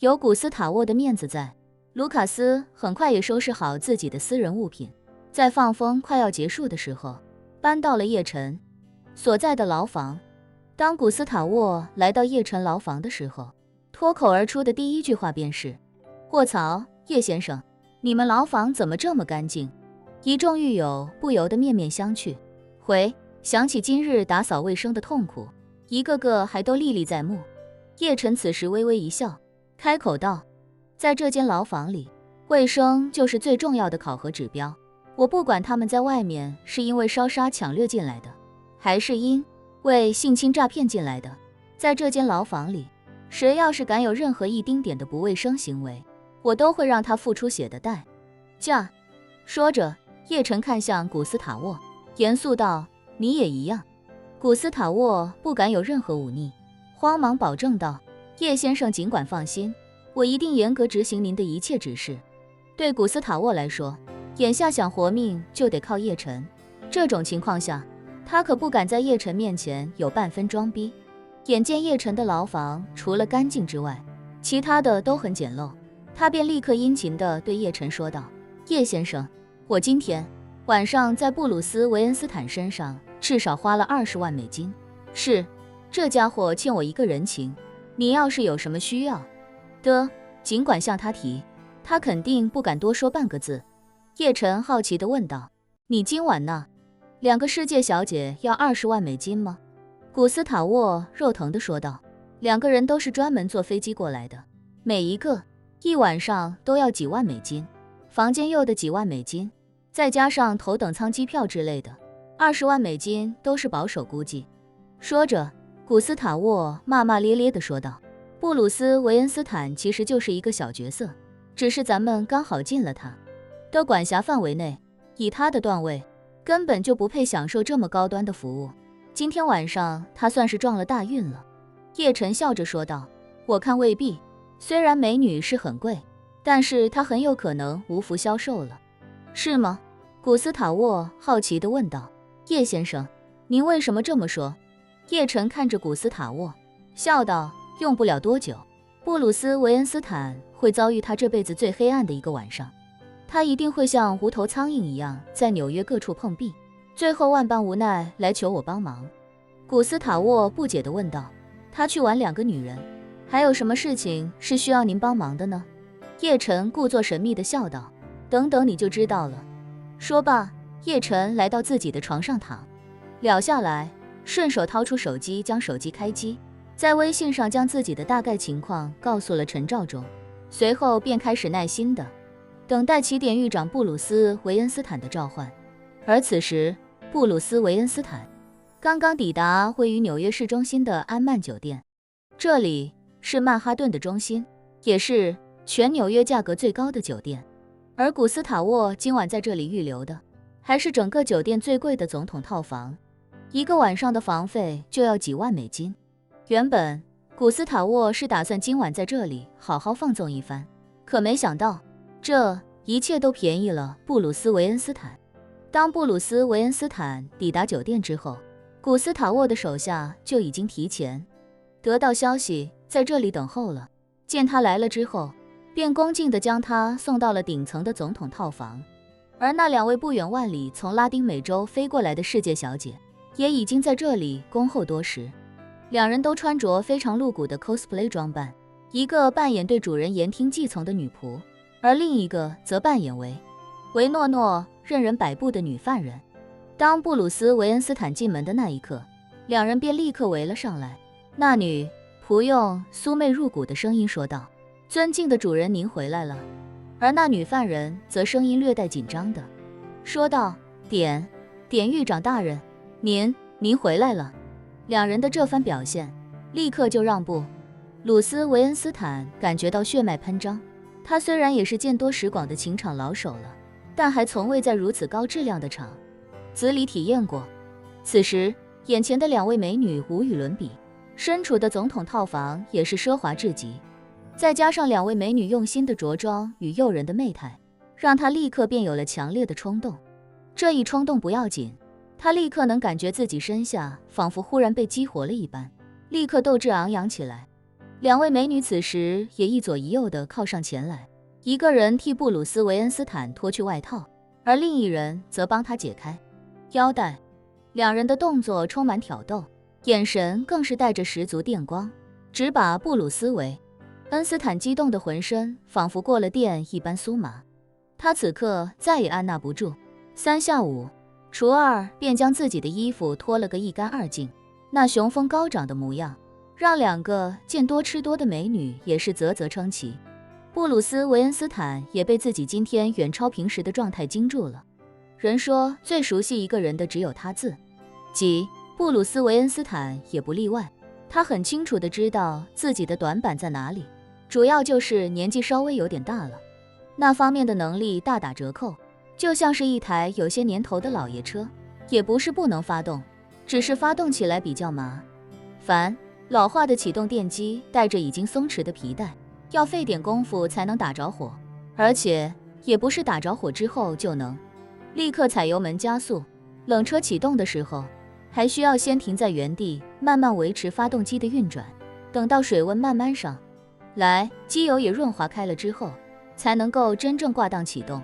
有古斯塔沃的面子在，卢卡斯很快也收拾好自己的私人物品，在放风快要结束的时候，搬到了叶晨所在的牢房。当古斯塔沃来到叶晨牢房的时候，脱口而出的第一句话便是：卧槽，叶先生，你们牢房怎么这么干净？一众狱友不由得面面相觑，想起今日打扫卫生的痛苦，一个个还都历历在目。叶晨此时微微一笑，开口道：在这间牢房里，卫生就是最重要的考核指标。我不管他们在外面是因为烧杀抢掠进来的，还是因为性侵诈骗进来的，在这间牢房里，谁要是敢有任何一丁点的不卫生行为，我都会让他付出血的代价。说着，叶晨看向古斯塔沃，严肃道：你也一样。古斯塔沃不敢有任何忤逆，慌忙保证道：叶先生尽管放心，我一定严格执行您的一切指示。对古斯塔沃来说，眼下想活命就得靠叶晨，这种情况下，他可不敢在叶晨面前有半分装逼。眼见叶晨的牢房除了干净之外，其他的都很简陋，他便立刻殷勤地对叶晨说道：叶先生，我今天晚上在布鲁斯·维恩斯坦身上至少花了20万美金，是，这家伙欠我一个人情，你要是有什么需要的，尽管向他提，他肯定不敢多说半个字。叶晨好奇地问道：你今晚呢？2个世界小姐要20万美金吗？古斯塔沃肉疼地说道：2个人都是专门坐飞机过来的，每一个一晚上都要几万美金，房间又的几万美金，再加上头等舱机票之类的，20万美金都是保守估计。说着，古斯塔沃骂骂咧咧地说道：布鲁斯·维恩斯坦其实就是一个小角色，只是咱们刚好进了他的管辖范围内，以他的段位，根本就不配享受这么高端的服务。今天晚上他算是撞了大运了。叶晨笑着说道：我看未必，虽然美女是很贵，但是她很有可能无福消受了。是吗？古斯塔沃好奇地问道。叶先生，您为什么这么说？叶晨看着古斯塔沃，笑道：用不了多久，布鲁斯·维恩斯坦会遭遇他这辈子最黑暗的一个晚上，他一定会像无头苍蝇一样在纽约各处碰壁，最后万般无奈来求我帮忙。古斯塔沃不解地问道：他去玩2个女人，还有什么事情是需要您帮忙的呢？叶晨故作神秘地笑道：等等你就知道了。说罢，叶晨来到自己的床上躺了下来，顺手掏出手机，将手机开机，在微信上将自己的大概情况告诉了陈兆忠，随后便开始耐心地等待起点狱长布鲁斯·维恩斯坦的召唤。而此时，布鲁斯·维恩斯坦刚刚抵达位于纽约市中心的安曼酒店，这里是曼哈顿的中心，也是全纽约价格最高的酒店。而古斯塔沃今晚在这里预留的，还是整个酒店最贵的总统套房，1个晚上的房费就要几万美金。原本古斯塔沃是打算今晚在这里好好放纵一番，可没想到这一切都便宜了布鲁斯·维恩斯坦。当布鲁斯·维恩斯坦抵达酒店之后，古斯塔沃的手下就已经提前得到消息，在这里等候了。见他来了之后，便恭敬地将他送到了顶层的总统套房。而那2位不远万里从拉丁美洲飞过来的世界小姐，也已经在这里恭候多时。2人都穿着非常露骨的 cosplay 装扮，一个扮演对主人言听计从的女仆，而另一个则扮演为唯诺诺任人摆布的女犯人。当布鲁斯·维恩斯坦进门的那一刻，2人便立刻围了上来。那女仆用酥媚入骨的声音说道：尊敬的主人，您回来了。而那女犯人则声音略带紧张的说道：点狱长大人，您回来了。2人的这番表现立刻就让布鲁斯·维恩斯坦感觉到血脉喷张。他虽然也是见多识广的情场老手了，但还从未在如此高质量的场子里体验过。此时眼前的2位美女无与伦比，身处的总统套房也是奢华至极，再加上2位美女用心的着装与诱人的媚态，让他立刻便有了强烈的冲动。这一冲动不要紧，他立刻能感觉自己身下仿佛忽然被激活了一般，立刻斗志昂扬起来。两位美女此时也一左一右地靠上前来，一个人替布鲁斯·韦恩斯坦脱去外套，而另一人则帮他解开腰带。两人的动作充满挑逗，眼神更是带着十足电光，只把布鲁斯·韦恩斯坦激动的浑身仿佛过了电一般酥麻。他此刻再也按捺不住，3下5除2便将自己的衣服脱了个一干二净，那雄风高涨的模样，让两个见多吃多的美女也是啧啧称奇。布鲁斯·韦恩斯坦也被自己今天远超平时的状态惊住了。人说最熟悉一个人的只有他自己，布鲁斯·韦恩斯坦也不例外。他很清楚地知道自己的短板在哪里，主要就是年纪稍微有点大了，那方面的能力大打折扣，就像是一台有些年头的老爷车，也不是不能发动，只是发动起来比较麻烦。老化的启动电机带着已经松弛的皮带，要费点功夫才能打着火，而且也不是打着火之后就能立刻踩油门加速。冷车启动的时候，还需要先停在原地，慢慢维持发动机的运转，等到水温慢慢上来，机油也润滑开了之后，才能够真正挂档启动。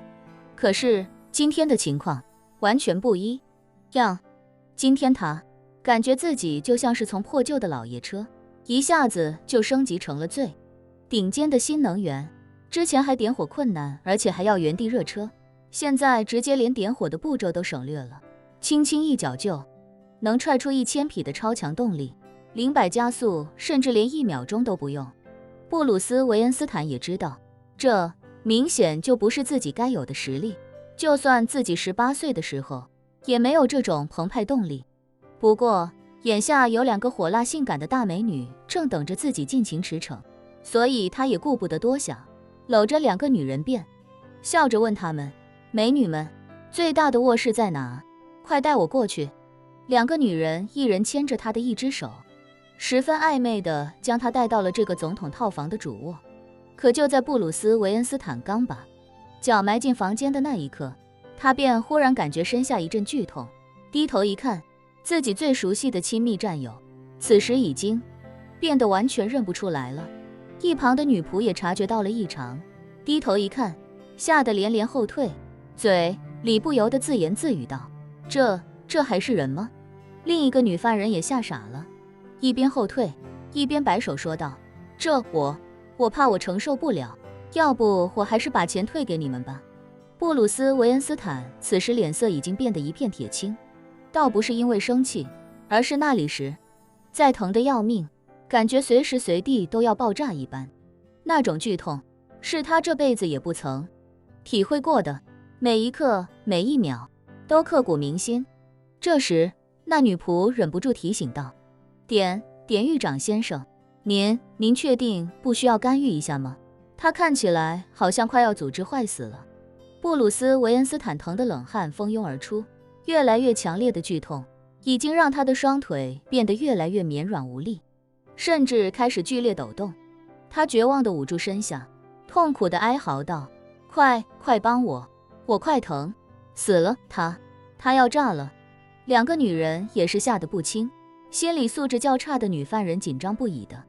可是今天的情况完全不一样，今天他感觉自己就像是从破旧的老爷车一下子就升级成了最顶尖的新能源。之前还点火困难，而且还要原地热车，现在直接连点火的步骤都省略了，轻轻一脚就能踹出1000匹的超强动力，0-100加速甚至连1秒钟都不用。布鲁斯·韦恩斯坦也知道，这明显就不是自己该有的实力，就算自己18岁的时候也没有这种澎湃动力。不过眼下有2个火辣性感的大美女正等着自己尽情驰骋，所以他也顾不得多想，搂着2个女人便笑着问她们：美女们，最大的卧室在哪？快带我过去。2个女人一人牵着他的一只手，十分暧昧地将他带到了这个总统套房的主卧。可就在布鲁斯·韦恩斯坦刚把脚埋进房间的那一刻，他便忽然感觉身下一阵剧痛，低头一看，自己最熟悉的亲密战友此时已经变得完全认不出来了。一旁的女仆也察觉到了异常，低头一看，吓得连连后退，嘴里不由得自言自语道：这还是人吗？另一个女犯人也吓傻了，一边后退一边摆手说道：我怕我承受不了，要不我还是把钱退给你们吧。布鲁斯·韦恩斯坦此时脸色已经变得一片铁青，倒不是因为生气，而是那里时在疼得要命，感觉随时随地都要爆炸一般。那种剧痛是他这辈子也不曾体会过的，每一刻每一秒都刻骨铭心。这时那女仆忍不住提醒道：点狱长先生，您确定不需要干预一下吗？他看起来好像快要组织坏死了。布鲁斯·韦恩斯坦疼得冷汗蜂拥而出，越来越强烈的剧痛已经让他的双腿变得越来越绵软无力，甚至开始剧烈抖动。他绝望地捂住身下，痛苦地哀嚎道：快帮我，我快疼死了，他要炸了。2个女人也是吓得不轻，心理素质较差的女犯人紧张不已的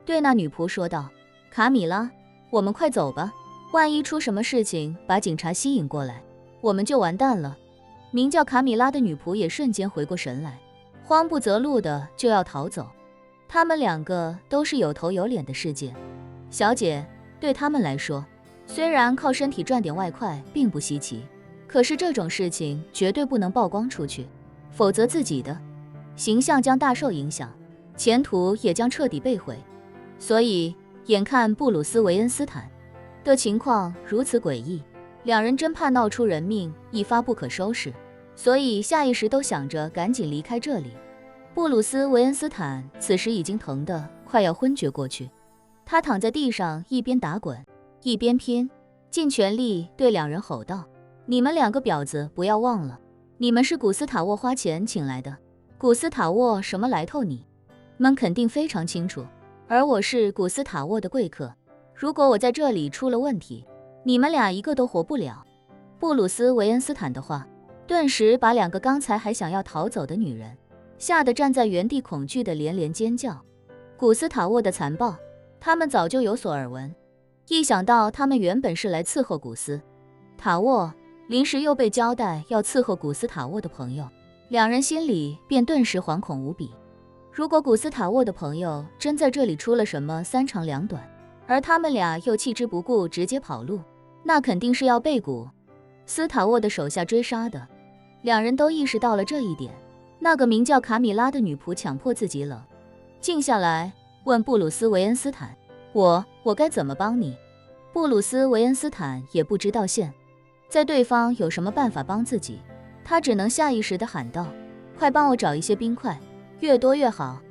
对那女仆说道：卡米拉，我们快走吧，万一出什么事情把警察吸引过来，我们就完蛋了。名叫卡米拉的女仆也瞬间回过神来，慌不择路的就要逃走。她们2个都是有头有脸的世界小姐，对她们来说，虽然靠身体赚点外快并不稀奇，可是这种事情绝对不能曝光出去，否则自己的形象将大受影响，前途也将彻底被毁。所以眼看布鲁斯·韦恩斯坦的情况如此诡异，2人真怕闹出人命，一发不可收拾，所以下意识都想着赶紧离开这里。布鲁斯·韦恩斯坦此时已经疼得快要昏厥过去，他躺在地上一边打滚一边拼尽全力对2人吼道：你们2个婊子，不要忘了，你们是古斯塔沃花钱请来的，古斯塔沃什么来头你们肯定非常清楚，而我是古斯塔沃的贵客，如果我在这里出了问题，你们俩一个都活不了。布鲁斯·韦恩斯坦的话顿时把2个刚才还想要逃走的女人吓得站在原地，恐惧的连连尖叫。古斯塔沃的残暴他们早就有所耳闻。一想到他们原本是来伺候古斯塔沃，临时又被交代要伺候古斯塔沃的朋友，两人心里便顿时惶恐无比。如果古斯塔沃的朋友真在这里出了什么三长两短，而他们俩又弃之不顾直接跑路，那肯定是要被古斯塔沃的手下追杀的。两人都意识到了这一点。那个名叫卡米拉的女仆强迫自己冷静下来，问布鲁斯·维恩斯坦：我该怎么帮你？布鲁斯·维恩斯坦也不知道现在对方有什么办法帮自己，他只能下意识地喊道：快帮我找一些冰块，越多越好。